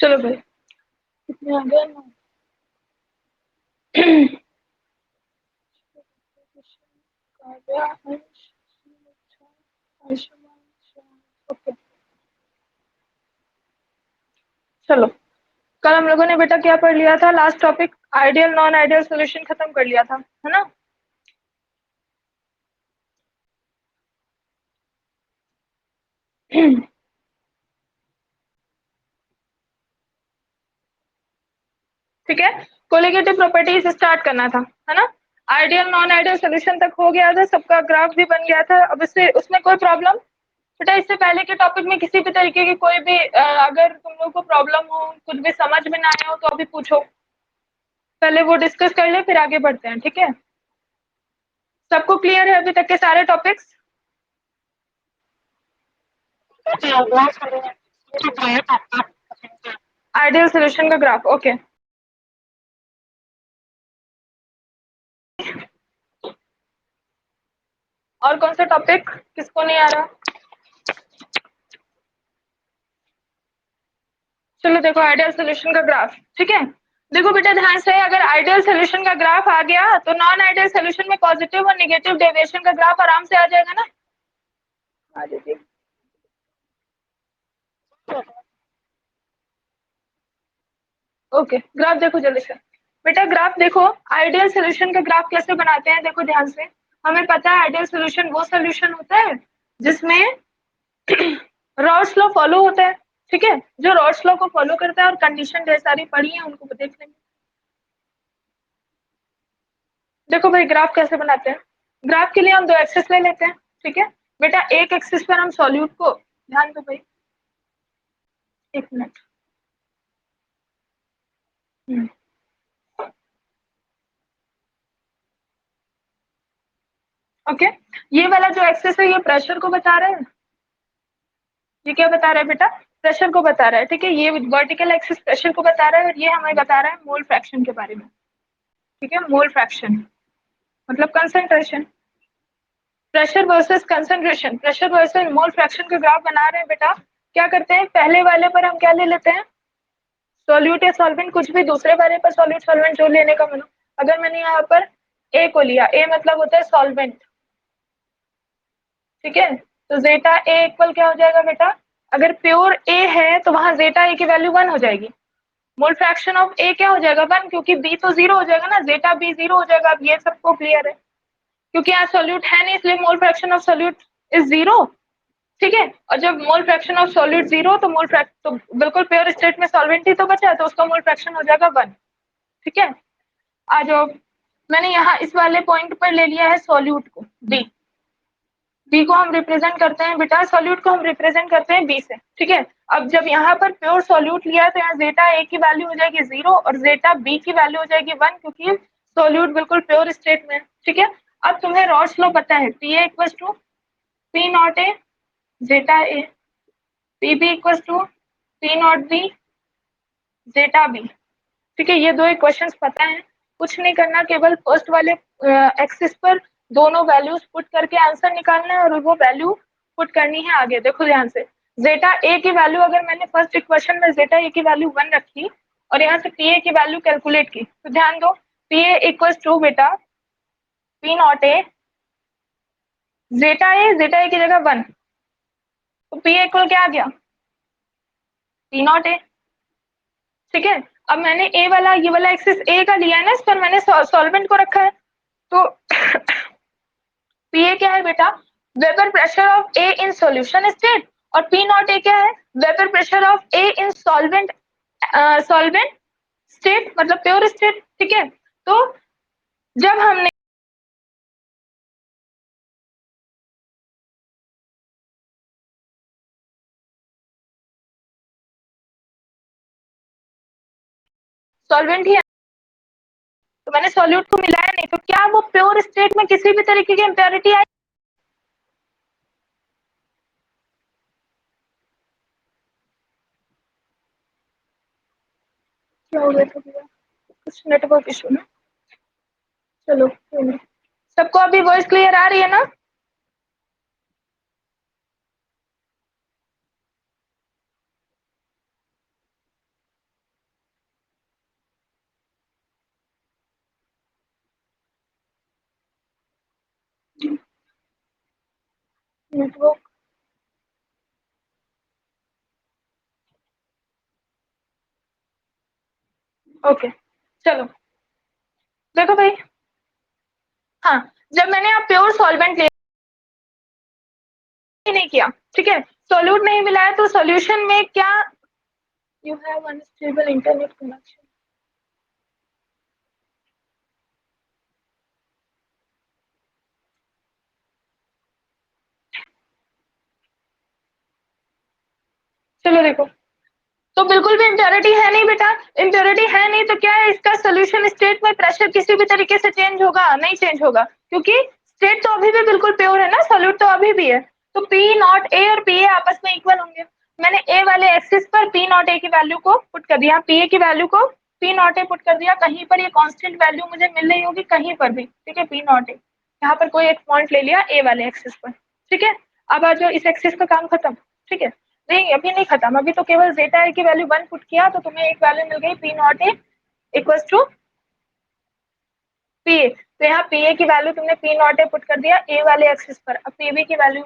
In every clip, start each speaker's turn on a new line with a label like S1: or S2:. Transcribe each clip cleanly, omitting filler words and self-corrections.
S1: चलो भाई, कितने आ गए ना। काव्या, अंश, आयुष्मान, ओके। चलो, कल हम लोगों ने बेटा क्या पढ़ लिया था? Last topic ideal non ideal solution खत्म कर लिया था, है ना? ठीक है, कोलिगेटिव प्रॉपर्टीज स्टार्ट करना था, है ना? आइडियल नॉन आइडियल सोल्यूशन तक हो गया था, सबका ग्राफ भी बन गया था। अब इससे उसमें कोई प्रॉब्लम बेटा? इससे पहले के टॉपिक में किसी भी तरीके की कोई भी अगर तुम लोग को प्रॉब्लम हो, कुछ भी समझ में ना आया हो तो अभी पूछो, पहले वो डिस्कस कर ले फिर आगे बढ़ते हैं, ठीक है? सबको क्लियर है अभी तक के सारे टॉपिक्स? आइडियल सोल्यूशन का ग्राफ, ओके। और कौन सा टॉपिक किसको नहीं आ रहा? चलो देखो, आइडियल सोल्यूशन का ग्राफ, ठीक है? देखो बेटा ध्यान से, अगर आइडियल सोल्यूशन का ग्राफ आ गया तो नॉन आइडियल सोल्यूशन में पॉजिटिव और नेगेटिव डेविएशन का ग्राफ आराम से आ जाएगा ना? आ जाइए। ओके, ग्राफ देखो जल्दी से बेटा। ग्राफ देखो, आइडियल सोल्यूशन का ग्राफ कैसे बनाते हैं, देखो ध्यान से। हमें पता है आइडियल सोल्यूशन वो सोल्यूशन होता है जिसमें रॉल्स लॉ फॉलो होता है, ठीक है? जो रॉल्स लॉ को फॉलो करता है, और कंडीशन ढेर सारी पढ़ी है, उनको देख लेंगे। देखो भाई, ग्राफ कैसे बनाते हैं? ग्राफ के लिए हम दो एक्सिस ले लेते हैं, ठीक है बेटा? एक एक्सिस पर हम सॉल्यूट को, ध्यान दो भाई, एक मिनट। ओके, ये वाला जो एक्सिस है ये प्रेशर को बता रहा है। ये क्या बता रहा है बेटा? प्रेशर को बता रहा है, ठीक है? ये वर्टिकल एक्सिस प्रेशर को बता रहा है, और ये हमें बता रहा है मोल फ्रैक्शन के बारे में, ठीक है? मोल फ्रैक्शन मतलब concentration. Pressure versus concentration, pressure versus mole fraction का ग्राफ बना रहे हैं बेटा। क्या करते हैं, पहले वाले पर हम क्या ले लेते हैं? सॉल्यूट या सॉल्वेंट, कुछ भी। दूसरे वाले पर सॉल्यूट सॉल्वेंट जो लेने का मन हो। अगर मैंने यहाँ पर ए को लिया, ए मतलब होता है सॉल्वेंट, ठीक है? तो जेटा ए इक्वल क्या हो जाएगा बेटा? अगर प्योर ए है तो वहां जेटा ए की वैल्यू 1 हो जाएगी। मोल फ्रैक्शन ऑफ ए क्या हो जाएगा? 1, क्योंकि बी तो 0 हो जाएगा ना, जेटा बी 0 हो जाएगा। अब ये सबको क्लियर है? क्योंकि यहाँ सॉल्यूट है नहीं, इसलिए मोल फ्रैक्शन ऑफ सॉल्यूट इज 0, ठीक है? और जब मोल फ्रैक्शन ऑफ सॉल्यूट 0 तो मोल फ्रैक्शन तो बिल्कुल प्योर स्टेट में सॉल्वेंट ही तो बचा है, तो उसका मोल फ्रैक्शन हो जाएगा 1, ठीक है? आ जाओ, मैंने यहाँ इस वाले पॉइंट पर ले लिया है सॉल्यूट को, बी। बी को हम रिप्रेजेंट करते हैं बेटा, सॉल्यूट को हम रिप्रेजेंट करते हैं बी से, ठीक है? अब जब यहाँ पर प्योर सॉल्यूट लिया है तो यहाँ जेटा ए की वैल्यू हो जाएगी 0 और जेटा बी की वैल्यू हो जाएगी 1, क्योंकि सॉल्यूट बिल्कुल प्योर स्टेट में, ठीक है? अब तुम्हें रॉल्स लॉ पता है, P A equal to P naught A zeta A, P B equal to P naught B zeta B, ठीक है? ये दो इक्वेशंस पता है, कुछ नहीं करना, केवल फर्स्ट वाले एक्सिस पर दोनों वैल्यूज पुट करके आंसर निकालना है, और वो वैल्यू पुट करनी है आगे। देखो ध्यान से, जेटा ए की वैल्यू अगर मैंने फर्स्ट इक्वेशन में जेटा ए की वैल्यू 1 रखी और यहाँ से पी ए की वैल्यू कैलकुलेट की, तो ध्यान दो, पी ए इक्वल टू बेटा P naught A zeta A की जगह 1, तो पी ए इक्वल क्या आ गया? पी नॉट ए, ठीक है? अब मैंने ए वाला, ये वाला एक्सिस ए का लिया है ना, इस पर मैंने सॉल्वेंट को रखा है, तो पीए क्या है बेटा? Vapour pressure of A in solution state, और पी नॉट ए क्या है? Vapour pressure of A in solvent solvent state मतलब प्योर स्टेट, ठीक है? तो जब हमने सॉल्वेंट ही है, तो मैंने सॉल्यूट को मिलाया नहीं, तो क्या वो प्योर स्टेट में किसी भी तरीके की इम्प्योरिटी आई? क्या हो गया था भैया? कुछ नेटवर्क इशू ना। चलो सबको अभी वॉइस क्लियर आ रही है ना? नेटवर्क। ओके चलो देखो भाई, हाँ जब मैंने आप प्योर सॉल्वेंट ले नहीं किया, ठीक है, सोल्यूट नहीं मिलाया, तो सॉल्यूशन में क्या, you have unstable internet connection. चलो देखो, तो बिल्कुल भी इम्प्योरिटी है नहीं बेटा, इम्प्योरिटी है नहीं तो क्या है, इसका सोल्यूशन स्टेट में प्रेशर किसी भी तरीके से चेंज होगा नहीं, चेंज होगा, क्योंकि स्टेट तो अभी भी बिल्कुल प्योर है ना, सोल्यूट तो अभी भी है। तो पी नॉट ए और पी ए आपस में इक्वल होंगे। मैंने ए वाले एक्सिस पर पी नॉट ए की वैल्यू को पुट कर दिया, पी ए की वैल्यू को पी नॉट ए पुट कर दिया, कहीं पर ये कांस्टेंट वैल्यू मुझे मिल रही होगी कहीं पर भी, ठीक है, पी नॉट ए, यहाँ पर कोई एक पॉइंट ले लिया ए वाले एक्सिस पर, ठीक है। अब आ जाओ इस एक्सिस का काम खत्म, ठीक है, नहीं अभी नहीं खत्म, अभी तो केवल जेटा ए की वैल्यू 1 पुट किया तो तुम्हें एक वैल्यू मिल गई P naught A equals to P A. तो यहाँ पी ए की वैल्यू तुमने पी नॉट ए पुट कर दिया ए वाले एक्सिस पर। अब पी बी की वैल्यू,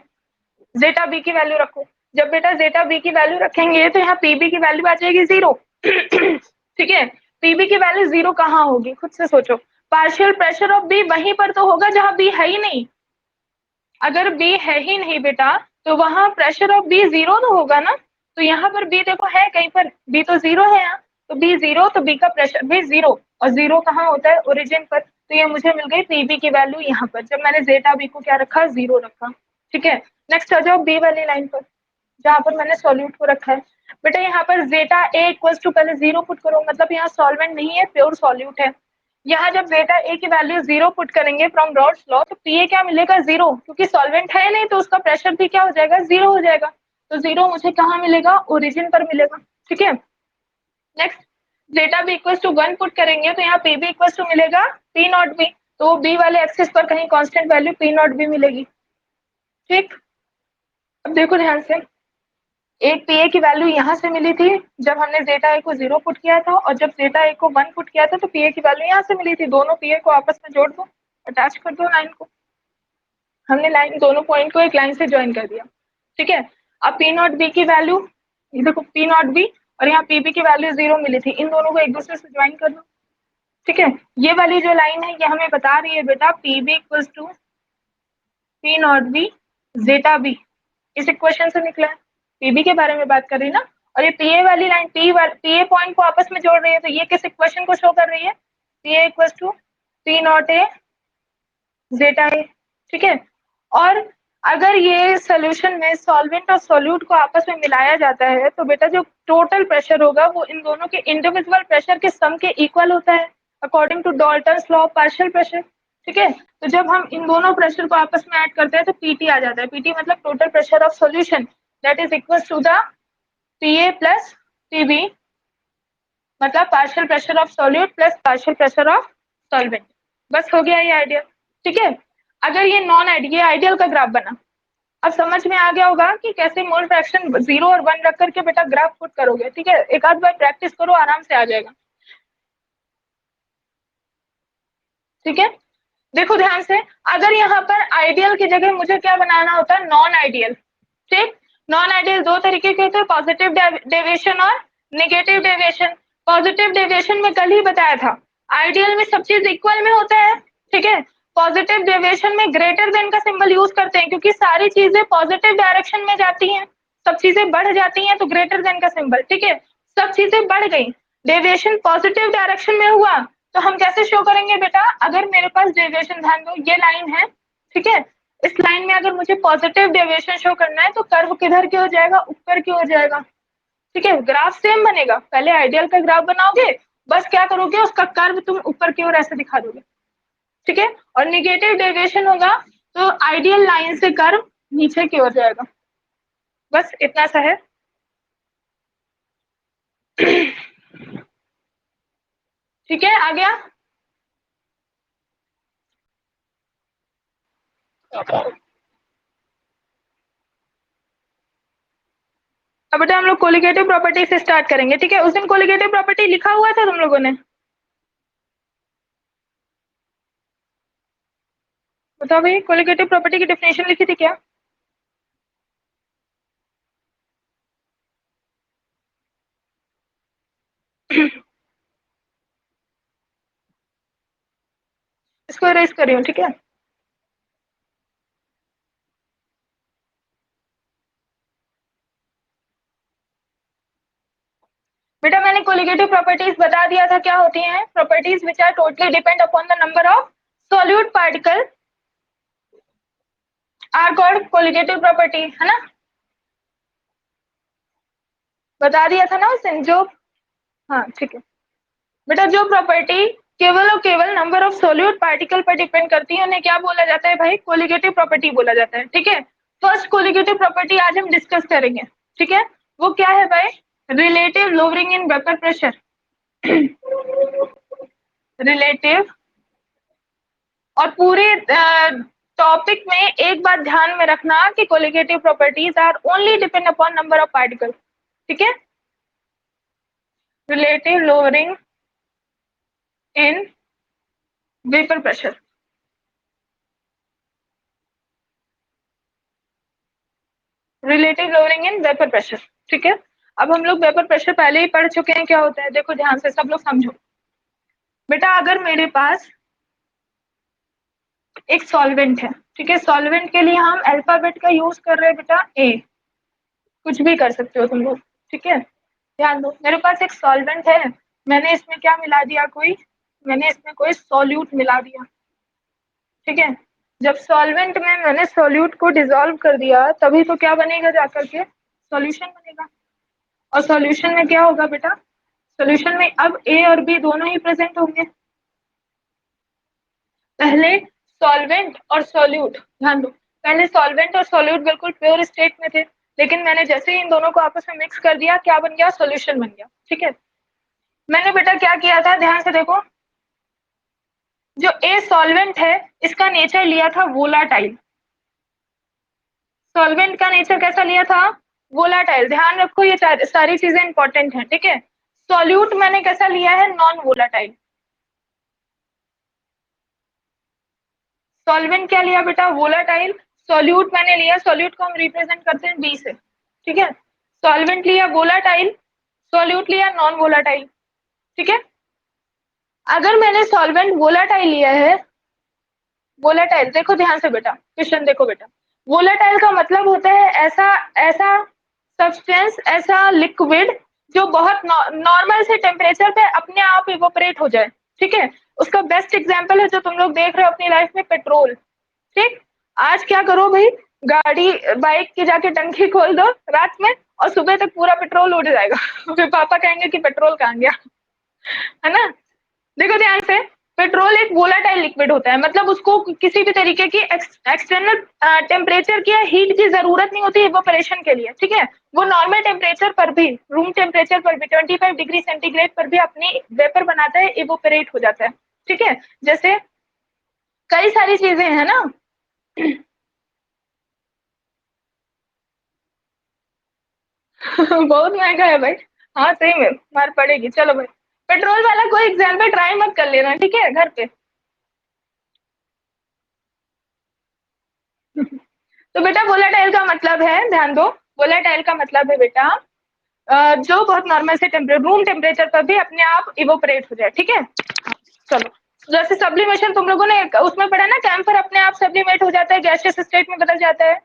S1: जेटा बी की वैल्यू रखो। जब बेटा जेटा बी की वैल्यू रखेंगे तो यहाँ पीबी की वैल्यू आ जाएगी 0 ठीक है, पीबी की वैल्यू 0 कहाँ होगी, खुद से सोचो। पार्शियल प्रेशर ऑफ बी वहीं पर तो होगा जहां बी है ही नहीं। अगर बी है ही नहीं बेटा तो वहां प्रेशर ऑफ बी 0 तो होगा ना। तो यहाँ पर बी देखो है कहीं पर, बी तो 0 है यहाँ, तो बी 0 तो बी का प्रेशर भी 0, और 0 कहाँ होता है, ओरिजिन पर। तो ये मुझे मिल गई पीबी की वैल्यू यहाँ पर, जब मैंने जेटा बी को क्या रखा, 0 रखा, ठीक है। नेक्स्ट आ जाओ बी वाली लाइन पर, जहाँ पर मैंने सॉल्यूट को रखा है। बेटा यहाँ पर जेटा ए इक्वल्स टू पहले 0 पुट करो, मतलब यहाँ सॉल्वेंट नहीं है, प्योर सॉल्यूट है। यहाँ जब जेटा ए की वैल्यू 0 पुट करेंगे फ्रॉम रॉड्स लॉ, तो पीए क्या मिलेगा, 0, क्योंकि सॉल्वेंट है नहीं तो उसका प्रेशर भी क्या हो जाएगा, 0 हो जाएगा। तो 0 मुझे कहाँ मिलेगा, ओरिजिन पर मिलेगा, ठीक है। Next zeta B equals to 1 put करेंगे तो यहाँ पीबी इक्वल्स टू मिलेगा पी नॉट बी, तो बी वाले एक्सिस पर कहीं constant value P naught B मिलेगी, ठीक। अब देखो ध्यान से, एक पीए की वैल्यू यहाँ से मिली थी जब हमने जेटा ए को 0 पुट किया था, और जब जेटा ए को 1 पुट किया था तो पीए की वैल्यू यहाँ से मिली थी। दोनों पीए को आपस में जोड़ दो, अटैच कर दो लाइन को, हमने लाइन दोनों पॉइंट को एक लाइन से ज्वाइन कर दिया, ठीक है। अब पी नॉट बी की वैल्यू, ये देखो पी नॉट बी और यहाँ पीबी की वैल्यू 0 मिली थी, इन दोनों को एक दूसरे से ज्वाइन कर दो, ठीक है। ये वाली जो लाइन है ये हमें बता रही है बेटा P B equals to P naught B zeta B, इस इक्वेशन से निकला है, पीबी के बारे में बात कर रही है ना। और ये पीए वाली लाइन पीए पॉइंट को आपस में जोड़ रही है, तो ये किस इक्वेशन को शो कर रही है, P A equals to P naught A zeta A, ठीक है। और अगर ये सोल्यूशन में सॉल्वेंट और सोल्यूट को आपस में मिलाया जाता है तो बेटा जो टोटल प्रेशर होगा वो इन दोनों के इंडिविजुअल प्रेशर के सम के इक्वल होता है, according to Dalton's law of partial pressure, ठीक है। तो जब हम इन दोनों प्रेशर को आपस में ऐड करते हैं तो पीटी आ जाता है, पीटी मतलब total pressure of solution, that is equal to the P A plus P B, मतलब partial pressure of solute plus partial pressure of solvent. बस हो गया ये आइडिया, ठीक है। अगर ये नॉन आइडियल, ये आइडियल का ग्राफ बना, अब समझ में आ गया होगा कि कैसे मोल फ्रैक्शन 0 और 1 रख करके बेटा ग्राफ पुट करोगे, ठीक है। एक आध बार प्रैक्टिस करो, आराम से आ जाएगा, ठीक है। देखो ध्यान से, अगर यहाँ पर आइडियल की जगह मुझे क्या बनाना होता है, नॉन आइडियल, ठीक। नॉन आइडियल दो तरीके के होते हैं, पॉजिटिव डेविएशन और नेगेटिव डेविएशन। पॉजिटिव डेविएशन में कल ही बताया था, आइडियल में सब चीज इक्वल में होता है, ठीक है। पॉजिटिव डेविएशन में ग्रेटर देन का सिंबल यूज करते हैं, क्योंकि सारी चीजें पॉजिटिव डायरेक्शन में जाती हैं, सब चीजें बढ़ जाती हैं तो ग्रेटर देन का सिंबल, ठीक है। सब चीजें बढ़ गई, डेविएशन पॉजिटिव डायरेक्शन में हुआ, तो हम कैसे शो करेंगे बेटा, अगर मेरे पास डेविएशन, ध्यान दो ये लाइन है, ठीक है, इस लाइन में अगर मुझे पॉजिटिव डेविएशन शो करना है तो कर्व किधर की हो जाएगा, ऊपर की हो जाएगा, ठीक है। ग्राफ सेम बनेगा, पहले आइडियल का ग्राफ बनाओगे, बस क्या करोगे उसका कर्व तुम ऊपर की ओर ऐसे दिखा दोगे, ठीक है। और निगेटिव डेविएशन होगा तो आइडियल लाइन से कर्व नीचे की ओर जाएगा, बस इतना सा है ठीक है, आ गया। अब बेटा हम लोग कोलिगेटिव प्रॉपर्टी से स्टार्ट करेंगे, ठीक है। उस दिन कोलिगेटिव प्रॉपर्टी लिखा हुआ था तुम लोगों ने, बताओ भाई, कोलिगेटिव प्रॉपर्टी की डेफिनेशन लिखी थी क्या? इसको इरेज कर रही हूँ, ठीक है। बेटा मैंने कोलिगेटिव प्रॉपर्टीज बता दिया था क्या होती हैं। Properties which are totally depend upon the number of solute particle are called colligative property, है ना। बता दिया था ना उस दिन जो, हाँ ठीक है बेटा। जो प्रॉपर्टी केवल और केवल नंबर ऑफ सोल्यूट पार्टिकल पर डिपेंड करती है उन्हें क्या बोला जाता है भाई, कोलिगेटिव प्रॉपर्टी बोला जाता है, ठीक है। फर्स्ट कोलिगेटिव प्रॉपर्टी आज हम डिस्कस करेंगे, ठीक है। वो क्या है भाई, relative lowering in vapour pressure. Relative, और पूरे टॉपिक में एक बात ध्यान में रखना कि colligative properties are only depend upon number of particle, ठीक है। Relative lowering in vapour pressure, relative lowering in vapour pressure, ठीक है। अब हम लोग वेपर प्रेशर पहले ही पढ़ चुके हैं क्या होता है, देखो ध्यान से सब लोग समझो। बेटा अगर मेरे पास एक सॉल्वेंट है, ठीक है, सॉल्वेंट के लिए हम अल्फाबेट का यूज कर रहे हैं बेटा ए, कुछ भी कर सकते हो तुम लोग, ठीक है। ध्यान दो, मेरे पास एक सॉल्वेंट है, मैंने इसमें क्या मिला दिया, कोई मैंने इसमें कोई सॉल्यूट मिला दिया, ठीक है। जब सॉल्वेंट में मैंने सॉल्यूट को डिसॉल्व कर दिया तभी तो क्या बनेगा, जाकर के सॉल्यूशन बनेगा। और सॉल्यूशन में क्या होगा बेटा, सॉल्यूशन में अब ए और बी दोनों ही प्रेजेंट होंगे। पहले सॉल्वेंट और सॉल्यूट, ध्यान दो, पहले सॉल्वेंट और सॉल्यूट बिल्कुल प्योर स्टेट में थे, लेकिन मैंने जैसे ही इन दोनों को आपस में मिक्स कर दिया क्या बन गया, सॉल्यूशन बन गया, ठीक है। मैंने बेटा क्या किया था, ध्यान से देखो, जो ए सॉल्वेंट है इसका नेचर लिया था वोलाटाइल। सॉल्वेंट का नेचर कैसा लिया था, वोलाटाइल। ध्यान रखो ये सारी चीजें इंपॉर्टेंट है, ठीक है। सॉल्यूट मैंने कैसा लिया है, नॉन वोलाटाइल। सॉल्वेंट क्या लिया बेटा, वोलाटाइल। सॉल्यूट मैंने लिया, सॉल्यूट को हम रिप्रेजेंट करते हैं बी से, ठीक है। सॉल्वेंट लिया वोलाटाइल, सॉल्यूट लिया नॉन वोलाटाइल, ठीक है। अगर मैंने सॉल्वेंट वोलाटाइल लिया है, वोलाटाइल देखो ध्यान से बेटा, क्वेश्चन देखो बेटा, वोलाटाइल का मतलब होता है ऐसा ऐसा सब्सटेंस, ऐसा लिक्विड जो बहुत नॉर्मल से टेम्परेचर पे अपने आप इवोपरेट हो जाए, ठीक है। उसका बेस्ट एग्जांपल है जो तुम लोग देख रहे हो अपनी लाइफ में, पेट्रोल, ठीक। आज क्या करो भाई, गाड़ी बाइक की जाके टंकी खोल दो रात में और सुबह तक पूरा पेट्रोल उड़ जाएगा। फिर पापा कहेंगे कि पेट्रोल कहाँ गया, है ना। देखो ध्यान से, पेट्रोल एक वोलाटाइल लिक्विड होता है, मतलब उसको किसी भी तरीके की एक्सटर्नल टेम्परेचर की या हीट की जरूरत नहीं होती इवोपरेशन के लिए, ठीक है। वो नॉर्मल टेम्परेचर पर भी, रूम टेम्परेचर पर भी 25 डिग्री सेंटीग्रेड पर भी अपनी वेपर बनाता है, इवोपरेट हो जाता है, ठीक है। जैसे कई सारी चीजें हैं ना। बहुत महंगा है भाई, हाँ सही में मार पड़ेगी। चलो भाई, पेट्रोल वाला कोई एग्जाम पे ट्राई मत कर लेना, ठीक है, घर पे। तो बेटा वोलाटाइल का मतलब है, ध्यान दो, वोलाटाइल का मतलब है बेटा जो बहुत नॉर्मल से रूम टेम्परेचर पर भी अपने आप इवोपरेट हो जाए, ठीक है। चलो, जैसे सब्लिमेशन तुम लोगों ने उसमें पढ़ा ना, कैंपर अपने आप सब्लिमेट हो जाता है, गैसियस स्टेट में बदल जाता है।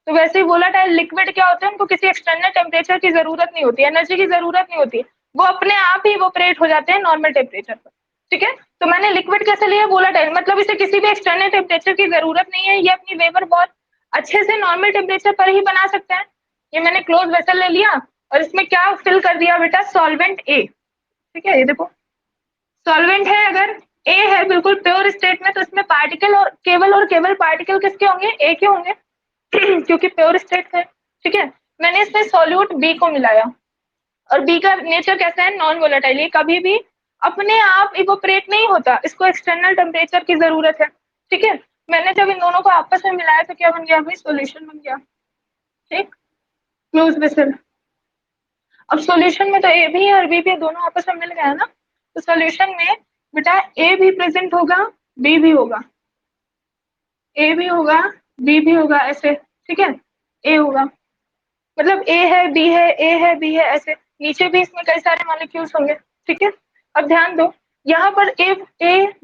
S1: तो वैसे ही वोलाटाइल लिक्विड क्या होता है, उनको किसी एक्सटर्नल टेम्परेचर की जरूरत नहीं होती, एनर्जी की जरूरत नहीं होती, वो अपने आप ही इवोपरेट हो जाते हैं नॉर्मल टेम्परेचर पर, ठीक है। तो मैंने लिक्विड कैसे लिया, वोलाटाइल, मतलब इसे किसी भी एक्सटर्नल टेम्परेचर की जरूरत नहीं है, ये अपनी वेपर बहुत अच्छे से नॉर्मल टेम्परेचर पर ही बना सकता है। ये मैंने क्लोज वेसल ले लिया और इसमें क्या फिल कर दिया बेटा, सॉल्वेंट ए, ठीक है। ये देखो सॉल्वेंट है, अगर ए है बिल्कुल प्योर स्टेट में, तो इसमें पार्टिकल और केवल पार्टिकल किसके होंगे, ए के होंगे, क्योंकि प्योर स्टेट है, ठीक है। मैंने इसमें सॉल्यूट बी को मिलाया और बी का नेचर कैसा है, नॉन वोलेटाइल, ये कभी भी अपने आप इवोपरेट नहीं होता, इसको एक्सटर्नल टेम्परेचर की जरूरत है, ठीक है। मैंने जब इन दोनों को आपस में मिलाया तो क्या बन गया भाई, सोल्यूशन बन गया, ठीक, क्लोज वेसल। अब सॉल्यूशन में तो ए भी है और बी भी, दोनों आपस में मिल गया ना, तो सॉल्यूशन में बेटा ए भी प्रेजेंट होगा, बी भी होगा, ए भी होगा, बी भी होगा, ऐसे, ठीक है। ए होगा, मतलब ए है बी है, ए है बी है, ऐसे नीचे भी इसमें कई सारे मॉलिक्यूल्स होंगे, ठीक है। अब ध्यान दो, यहाँ पर ए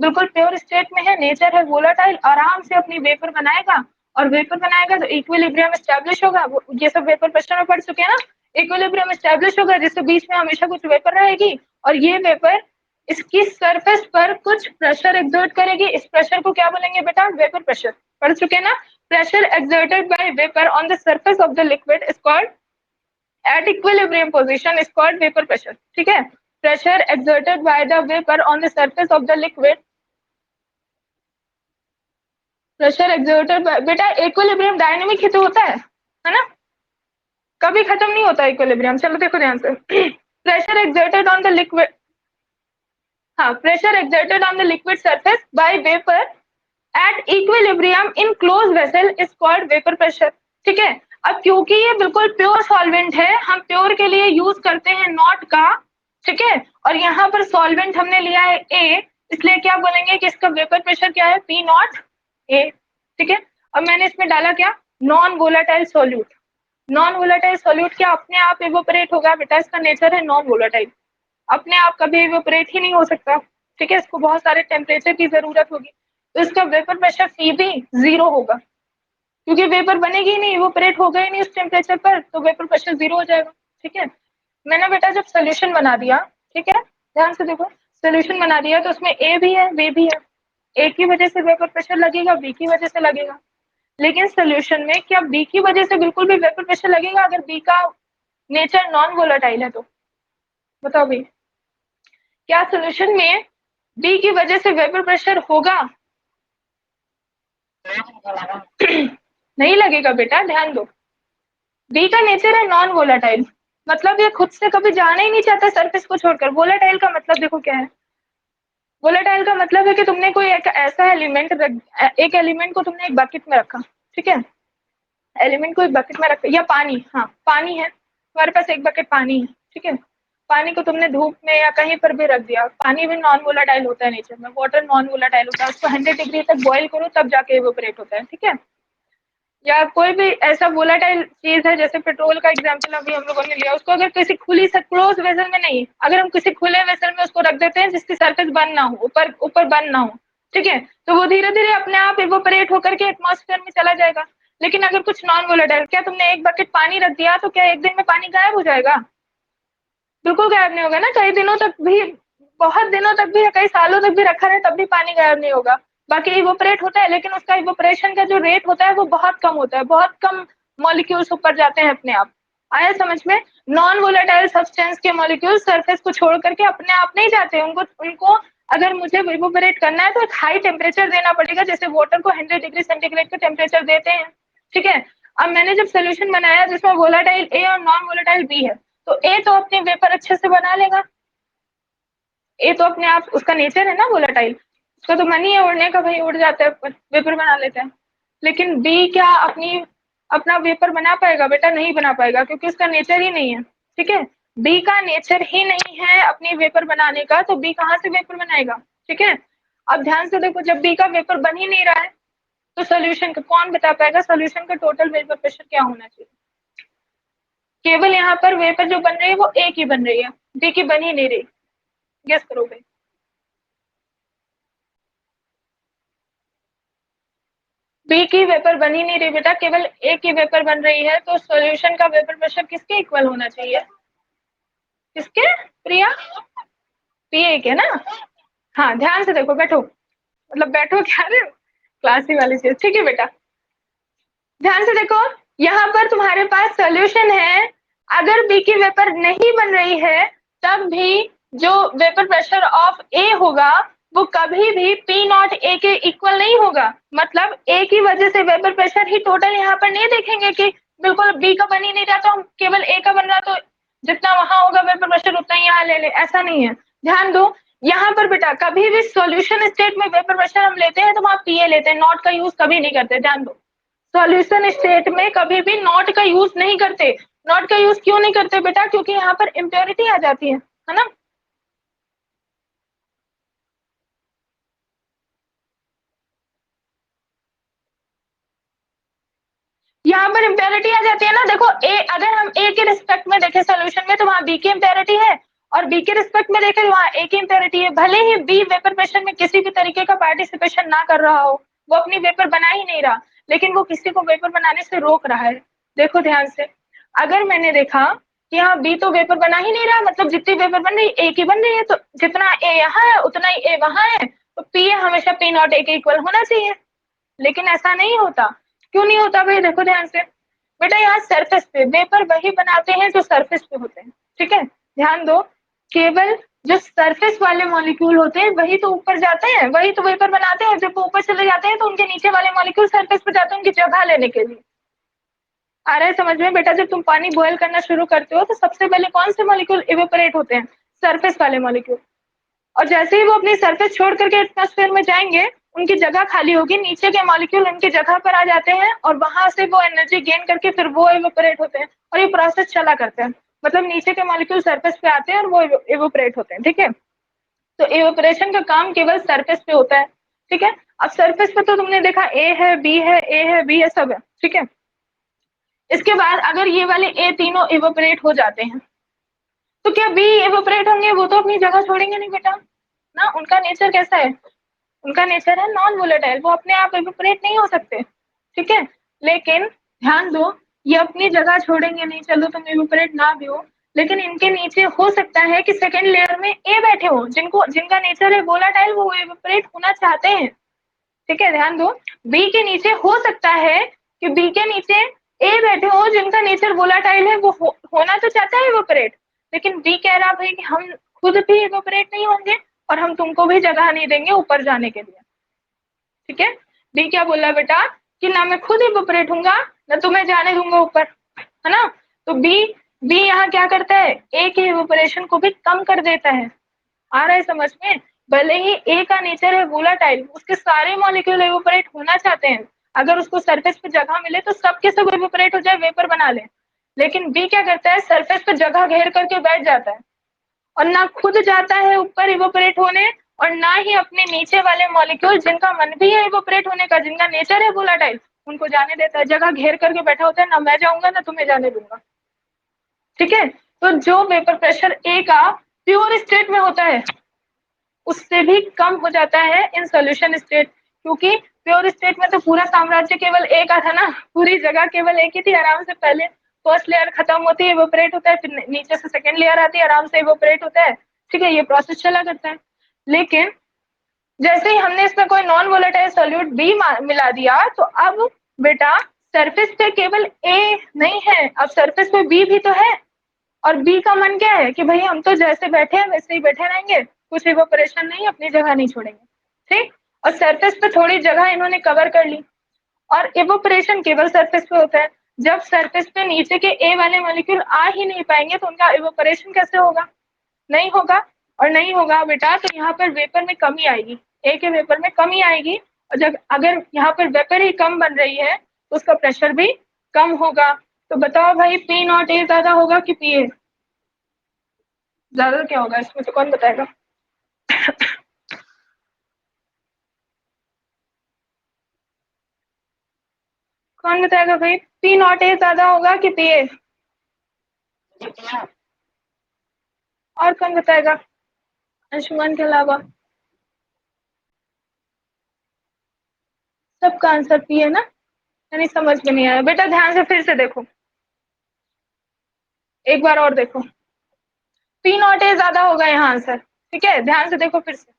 S1: बिल्कुल प्योर स्टेट में है, नेचर है वोलाटाइल, आराम से अपनी वेपर बनाएगा, और वेपर बनाएगा तो इक्विलिब्रियम एस्टैब्लिश होगा। ये सब वेपर प्रश्न में पढ़ चुके हैं ना, इक्विलिब्रियम एस्टैब्लिश होगा जिसके बीच में हमेशा कुछ वेपर रहेगी, और ये वेपर इसकी सरफेस पर कुछ प्रेशर एक्सर्ट करेगी। इस प्रेशर को क्या बोलेंगे बेटा? Vapour pressure. पढ़ चुके हैं ना, pressure exerted by vapour on the surface of the liquid is called at equilibrium position is called vapor pressure। ठीक है, pressure exerted by the vapor on the surface of the liquid, pressure exerted by, बेटा equilibrium dynamic ही तो होता है ना, कभी खत्म नहीं होता इक्विलिब्रियम। चलो देखो ध्यान से, pressure exerted on the liquid, हाँ, pressure exerted on the liquid surface by vapour at equilibrium in close vessel is called vapour pressure. ठीक है, अब क्योंकि ये बिल्कुल प्योर सॉल्वेंट है, हम प्योर के लिए यूज करते हैं नॉट का, ठीक है, और यहाँ पर सॉल्वेंट हमने लिया है ए, इसलिए क्या बोलेंगे कि इसका वेपर प्रेशर क्या है? पी नॉट ए। ठीक है, अब मैंने इसमें डाला क्या? Non volatile solute. Non volatile solute क्या अपने आप इवोपरेट होगा? बेटा इसका नेचर है नॉन वोलाटाइल, अपने आप कभी इवोपरेट ही नहीं हो सकता। ठीक है, इसको बहुत सारे टेम्परेचर की जरूरत होगी, तो इसका वेपर प्रेशर फी भी 0 होगा, क्योंकि वेपर बनेगी ही नहीं, इवोपरेट होगा ही नहीं उस टेम्परेचर पर, तो वेपर प्रेशर 0 हो जाएगा। ठीक है, मैंने बेटा जब सोल्यूशन बना दिया, ठीक है, ध्यान से देखो, सोल्यूशन बना दिया तो उसमें ए भी है, बी भी है, ए की वजह से वेपर प्रेशर लगेगा, बी की वजह से लगेगा, लेकिन सोल्यूशन में क्या बी की वजह से बिल्कुल भी वेपर प्रेशर लगेगा अगर बी का नेचर नॉन वोलाटाइल है? तो बताओ भाई, क्या सोल्यूशन में बी की वजह से वेपर प्रेशर होगा? नहीं लगेगा बेटा, ध्यान दो, बी का नेचर है नॉन वोलाटाइल, मतलब ये खुद से कभी जाना ही नहीं चाहता सरफेस को छोड़कर। वोलाटाइल का मतलब देखो क्या है, वोलाटाइल का मतलब है कि तुमने कोई एक ऐसा एलिमेंट एक एलिमेंट को तुमने एक बकेट में रखा, ठीक है, एलिमेंट को एक बकेट में रखा, या पानी, हाँ पानी है तुम्हारे पास, एक बकेट पानी है, ठीक है, पानी को तुमने धूप में या कहीं पर भी रख दिया, पानी भी नॉन वोलाटाइल होता है नेचर में, वाटर नॉन वोलाटाइल होता है, उसको 100 डिग्री तक बॉईल करो तब जाके इवेपोरेट होता है। ठीक है, या कोई भी ऐसा वोलाटाइल चीज है, जैसे पेट्रोल का एग्जांपल अभी हम लोगों ने लिया, उसको अगर किसी खुली से क्लोज वेसल में नहीं, अगर हम किसी खुले वेसल में उसको रख देते हैं जिसकी सरफेस बंद ना हो, ऊपर ऊपर बंद ना हो, ठीक है, तो वो धीरे धीरे अपने आप इवोपरेट होकर के एटमॉस्फेयर में चला जाएगा। लेकिन अगर कुछ नॉन वोलाटाइल, क्या तुमने एक बकेट पानी रख दिया तो क्या एक दिन में पानी गायब हो जाएगा? बिल्कुल गायब नहीं होगा ना, कई दिनों तक भी, बहुत दिनों तक भी, कई सालों तक भी रखा रहे तब भी पानी गायब नहीं होगा। बाकी इवोपरेट होता है, लेकिन उसका इवोपरेशन का जो रेट होता है वो बहुत कम होता है, बहुत कम मॉलिक्यूल्स ऊपर जाते हैं अपने आप। आया समझ में? नॉन वोलेटाइल सब्सटेंस के मॉलिक्यूल सरफेस को छोड़ करके अपने आप नहीं जाते, उनको उनको अगर मुझे इवोपरेट करना है तो एक हाई टेम्परेचर देना पड़ेगा, जैसे वाटर को 100 डिग्री सेंटीग्रेड का टेम्परेचर देते हैं। ठीक है, अब मैंने जब सोल्यूशन बनाया जिसमें वोलाटाइल ए और नॉन वोलाटाइल बी है, तो ए तो अपने वेपर अच्छे से बना लेगा, ए तो अपने आप, उसका नेचर है ना वोलाटाइल, उसका तो मन ही है उड़ने का, भाई उड़ जाता है, वेपर बना लेता है। लेकिन बी क्या अपना वेपर बना पाएगा? बेटा नहीं बना पाएगा, क्योंकि उसका नेचर ही नहीं है। ठीक है, बी का नेचर ही नहीं है अपनी वेपर बनाने का, तो बी कहाँ से वेपर बनाएगा? ठीक है, अब ध्यान से देखो, जब बी का वेपर बन ही नहीं रहा है तो सोल्यूशन का कौन बता पाएगा? सोल्यूशन का टोटल वेपर प्रेशर क्या होना चाहिए? केवल यहाँ पर वेपर जो बन रही है वो ए की बन रही है, बी की बन ही नहीं रही, गेस करो भाई। बी की वेपर बन ही नहीं रही बेटा, केवल ए की वेपर बन रही है, तो सॉल्यूशन का वेपर प्रेशर किसके इक्वल होना चाहिए? किसके प्रिया? पी ए के ना? हाँ ध्यान से देखो, बैठो, मतलब बैठो क्या रहे हो, क्लासी वाली चीज। ठीक है बेटा, ध्यान से देखो, यहाँ पर तुम्हारे पास सोल्यूशन है, अगर बी की वेपर नहीं बन रही है तब भी जो वेपर प्रेशर ऑफ ए होगा वो कभी भी पी नॉट ए के इक्वल नहीं होगा। मतलब ए की वजह से वेपर प्रेशर ही टोटल यहाँ पर नहीं देखेंगे कि बिल्कुल बी का बन ही नहीं रहा तो हम केवल ए का बन रहा तो जितना वहां होगा वेपर प्रेशर उतना ही यहाँ ले ले, ऐसा नहीं है। ध्यान दो, यहाँ पर बेटा कभी भी सॉल्यूशन स्टेट में वेपर प्रेशर हम लेते हैं तो वहां पीए लेते हैं, नॉट का यूज कभी नहीं करते। ध्यान दो, सॉल्यूशन स्टेट में कभी भी नॉट का यूज नहीं करते। नॉट का यूज क्यों नहीं करते बेटा? क्योंकि यहाँ पर इम्प्योरिटी आ जाती है ना। यहाँ पर इम्प्योरिटी आ जाती है ना। देखो ए, अगर हम ए के रिस्पेक्ट में देखें सोल्यूशन में तो वहां बी की इम्प्योरिटी है, और बी के रिस्पेक्ट में देखें वहाँ एक ही इम्पेरिटी है, भले ही बी वेपर प्रेशर में किसी भी तरीके का पार्टिसिपेशन ना कर रहा हो, वो अपनी वेपर बना ही नहीं रहा, लेकिन वो किसी को वेपर बनाने से रोक रहा है। देखो ध्यान से, अगर मैंने देखा कि हाँ बी तो वेपर बना ही नहीं रहा, मतलब जितनी वेपर बन रही ए की बन रही है, तो जितना ए यहाँ है उतना ही ए वहां है, तो पी हमेशा पी नॉट ए के इक्वल होना चाहिए। लेकिन ऐसा नहीं होता। क्यों नहीं होता भाई? देखो ध्यान से बेटा, यहाँ सरफेस पे वेपर वही बनाते हैं जो सरफेस पे होते हैं, ठीक है? ध्यान दो, केवल जो सरफेस वाले मॉलिक्यूल होते हैं वही तो ऊपर जाते हैं, वही तो वेपर बनाते हैं। जब वो ऊपर चले जाते हैं तो उनके नीचे वाले मॉलिक्यूल सरफेस पे जाते हैं उनकी जगह लेने के लिए। आ रहा है समझ में बेटा? जब तुम पानी बॉयल करना शुरू करते हो तो सबसे पहले कौन से मॉलिक्यूल इवेपोरेट होते हैं? सरफेस वाले मॉलिक्यूल। और जैसे ही वो अपनी सरफेस छोड़ करके एटमॉस्फेयर में जाएंगे, उनकी जगह खाली होगी, नीचे के मॉलिक्यूल उनकी जगह पर आ जाते हैं और वहां से वो एनर्जी गेन करके फिर वो इवेपोरेट होते हैं, और ये प्रोसेस चला करते हैं। मतलब नीचे के मॉलिक्यूल सरफेस पे आते हैं और वो इवेपोरेट होते हैं, ठीक है? तो इवेपोरेशन का काम केवल सरफेस पे होता है, ठीक है? अब सरफेस पे तो तुमने देखा ए है, बी है, ए है, बी है, सब है, ठीक है? इसके बाद अगर ये वाले ए तीनों इवेपोरेट हो जाते हैं तो क्या बी इवेपोरेट होंगे? वो तो अपनी जगह छोड़ेंगे नहीं बेटा ना। उनका नेचर कैसा है? उनका नेचर है नॉन वोलेटाइल, वो अपने आप इवेपोरेट नहीं हो सकते, ठीक है? लेकिन ध्यान दो, ये अपनी जगह छोड़ेंगे नहीं, चलो तुम इवेपोरेट ना भी हो, लेकिन इनके नीचे हो सकता है कि सेकेंड लेयर में ए बैठे हो, जिनका नेचर है वोलेटाइल, वो इवेपोरेट होना चाहते हैं, ठीक है? ध्यान दो, बी के नीचे हो सकता है कि बी के नीचे ए बैठे हो जिनका नेचर वोलाटाइल है, वो होना तो चाहता है इवेपोरेट, लेकिन बी कह रहा भाई कि हम खुद भी इवेपोरेट नहीं होंगे और हम तुमको भी जगह नहीं देंगे ऊपर जाने के लिए, ठीक है? बी क्या बोला बेटा कि ना मैं खुद इवेपोरेट हूंगा ना तुम्हें जाने दूंगा ऊपर, है ना? तो बी यहाँ क्या करता है? ए के इवेपोरेशन को भी कम कर देता है। आ रहा है समझ में? भले ही ए का नेचर है वोलाटाइल, उसके सारे मॉलिक्यूल इवेपोरेट होना चाहते हैं, अगर उसको सरफेस पे जगह मिले तो सब के सब इवेपोरेट हो जाए, वेपर बना ले, लेकिन बी क्या करता है? सरफेस पे जगह घेर करके बैठ जाता है और ना खुद जाता है ऊपर इवेपोरेट होने, और ना ही अपने नीचे वाले मॉलिक्यूल जिनका मन भी है इवेपोरेट होने का, जिनका नेचर है वोलाटाइल, उनको जाने देता है। जगह घेर करके बैठा होता है, ना मैं जाऊंगा ना तुम्हें जाने दूंगा, ठीक है? तो जो वेपर प्रेशर ए का प्योर स्टेट में होता है उससे भी कम हो जाता है इन सोल्यूशन स्टेट, क्योंकि प्योर स्टेट में तो पूरा साम्राज्य केवल एक का था ना, पूरी जगह केवल एक ही थी, आराम से पहले फर्स्ट लेयर खत्म होती है, इवेपोरेट होता है, फिर नीचे से सेकंड लेयर आती है, आराम से इवेपोरेट होता है, ठीक है? ये प्रोसेस चला करता है। लेकिन जैसे ही हमने इसमें कोई नॉन वोलेटाइल सोल्यूट बी मिला दिया, तो अब बेटा सरफेस पे केवल ए नहीं है, अब सरफेस पे बी भी तो है, और बी का मन क्या है कि भाई हम तो जैसे बैठे हैं वैसे ही बैठे रहेंगे, कुछ इवेपोरेशन नहीं, अपनी जगह नहीं छोड़ेंगे, ठीक? और सरफेस पे थोड़ी जगह इन्होंने कवर कर ली, और इवेपोरेशन केवल सरफेस पे होता है। जब सरफेस पे नीचे के ए वाले मॉलिक्यूल आ ही नहीं पाएंगे तो उनका इवेपोरेशन कैसे होगा? नहीं होगा, और नहीं होगा बेटा तो यहाँ पर वेपर में कमी आएगी, ए के वेपर में कमी आएगी, और जब अगर यहाँ पर वेपर ही कम बन रही है तो उसका प्रेशर भी कम होगा। तो बताओ भाई, पी नॉट ए ज्यादा होगा कि पी ए ज्यादा? क्या होगा इसमें से कौन बताएगा? कौन बताएगा भाई? पी नॉट ए ज्यादा होगा कि पी ए? और कौन बताएगा अंशुमान के अलावा? सबका आंसर पी है ना? यानी समझ में नहीं आया बेटा, ध्यान से फिर से देखो, एक बार और देखो, पी नॉट ए ज्यादा होगा यहाँ आंसर, ठीक है? ध्यान से देखो फिर से।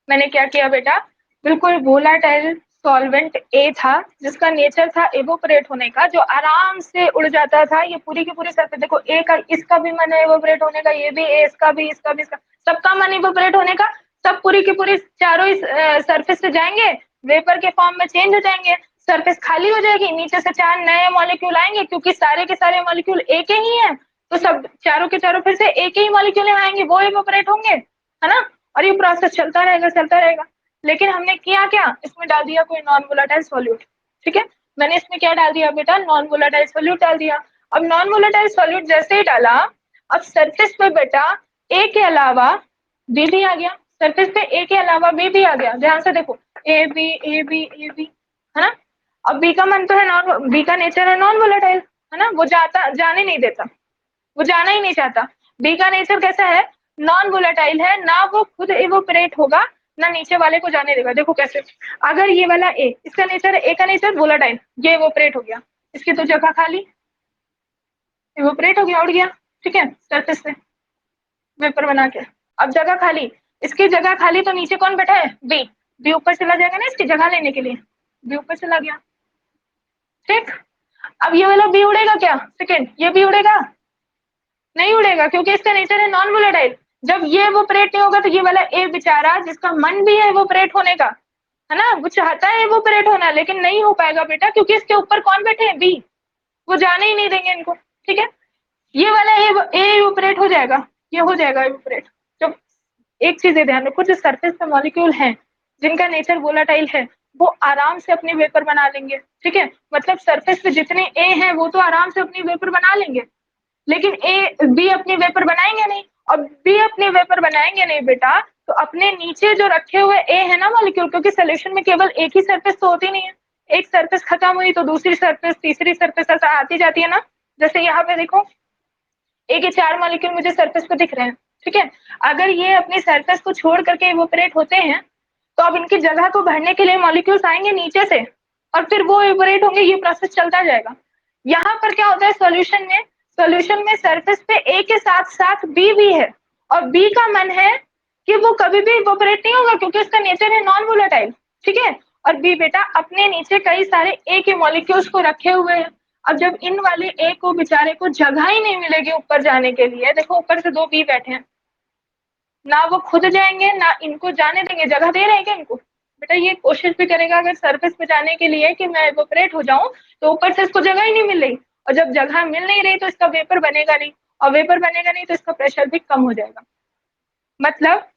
S1: मैंने क्या किया बेटा, बिल्कुल वोलाटाइल सॉल्वेंट ए था जिसका नेचर था इवोपरेट होने का, जो आराम से उड़ जाता था। ये पूरी की पूरी सरफेस देखो, ए का इसका भी मन है इवोपरेट होने का, ये भी ए, इसका भी, इसका भी, इसका सबका मन इवोपरेट होने का। सब पूरी की पूरी चारों इस सरफेस से जाएंगे, वेपर के फॉर्म में चेंज हो जाएंगे, सरफेस खाली हो जाएगी, नीचे से चार नए मॉलिक्यूल आएंगे, क्योंकि सारे के सारे मॉलिक्यूल एक ही हैं, तो सब चारों के चारों फिर से एक ही मॉलिक्यूल आएंगे, वो इवोपरेट होंगे, है ना, और ये प्रोसेस चलता रहेगा। लेकिन हमने किया क्या, इसमें डाल दिया कोई नॉन वोलेटाइल सॉल्यूट। ठीक है, मैंने इसमें क्या डाल दिया बेटा, नॉन वोलेटाइल सॉल्यूट डाल दिया। अब नॉन वोलेटाइल सॉल्यूट जैसे ही डाला, अब सरफेस पे बेटा ए के अलावा बी भी आ गया, सरफेस पे ए के अलावा बी भी आ गया। ध्यान से देखो, A B A B A B, है ना। अब बी का मन तो है नॉन, बी का नेचर है नॉन वोलेटाइल, है ना, वो जाने नहीं देता, वो जाना ही नहीं चाहता। बी का नेचर कैसा है, नॉन वोलेटाइल है, ना वो खुद इवोपरेट होगा ना नीचे वाले को जाने देगा। देखो कैसे, अगर ये वाला ए, इसका नेचर है, ए का नेचर वोलेटाइल, ये इवोपरेट हो गया, इसकी तो जगह खाली, इवोपरेट हो गया, उड़ गया। ठीक है, सरफेस से वेपर बना के, अब जगह खाली, इसकी जगह खाली, तो नीचे कौन बैठा है, बी। बी ऊपर चला जाएगा ना इसकी जगह लेने के लिए, बी ऊपर चला गया। ठीक, अब ये वाला बी उड़ेगा क्या, सेकेंड, ये भी उड़ेगा, नहीं उड़ेगा, क्योंकि इसका नेचर है नॉन वोलेटाइल। जब ये इवोपरेट नहीं होगा तो ये वाला ए बेचारा, जिसका मन भी है इवोपरेट होने का, है ना, वो चाहता है इवोपरेट होना, लेकिन नहीं हो पाएगा बेटा, क्योंकि इसके ऊपर कौन बैठे हैं, बी, वो जाने ही नहीं देंगे इनको। ठीक है, ये वाला ए इवोपरेट हो जाएगा, ये हो जाएगा इवोपरेट। जब एक चीज ध्यान रखो, जो सरफेस पे मॉलिक्यूल हैं जिनका नेचर वोलाटाइल है, वो आराम से अपनी वेपर बना लेंगे। ठीक है, मतलब सरफेस पे जितने ए हैं वो तो आराम से अपनी वेपर बना लेंगे, लेकिन ए बी अपनी वेपर बनाएंगे नहीं। और बी अपनी वेपर बनाएंगे नहीं बेटा, तो अपने नीचे जो रखे हुए ए है ना मॉलिक्यूल, क्योंकि सोल्यूशन में केवल एक ही सरफेस तो होती नहीं है, एक सरफेस खत्म हुई तो दूसरी सरफेस, तीसरी सरफेस ऐसा आती जाती है ना। जैसे यहाँ पे देखो, ए के 4 मॉलिक्यूल मुझे सरफेस पे दिख रहे हैं। ठीक है, अगर ये अपनी सरफेस को छोड़ करके इवोपरेट होते हैं, तो अब इनकी जगह को भरने के लिए मॉलिक्यूल्स आएंगे नीचे से, और फिर वो इवोपरेट होंगे, ये प्रोसेस चलता जाएगा। यहाँ पर क्या होता है सोल्यूशन में सरफेस पे ए के साथ साथ बी भी है, और बी का मन है कि वो कभी भी इवोपरेट नहीं होगा, क्योंकि उसका नेचर है नॉन वोलेटाइल। ठीक है, और बी बेटा अपने नीचे कई सारे ए के मॉलिक्यूल्स को रखे हुए हैं। अब जब इन वाले ए को बेचारे को जगह ही नहीं मिलेगी ऊपर जाने के लिए, देखो ऊपर से 2 बी बैठे हैं, ना वो खुद जाएंगे ना इनको जाने देंगे, जगह दे रहे हैं क्या इनको, बेटा ये कोशिश भी करेगा अगर सरफेस पे जाने के लिए कि मैं इवोपरेट हो जाऊं, तो ऊपर से इसको जगह ही नहीं मिल रही, और जब जगह मिल नहीं रही तो इसका वेपर बनेगा नहीं, और वेपर बनेगा नहीं तो इसका प्रेशर भी कम हो जाएगा। मतलब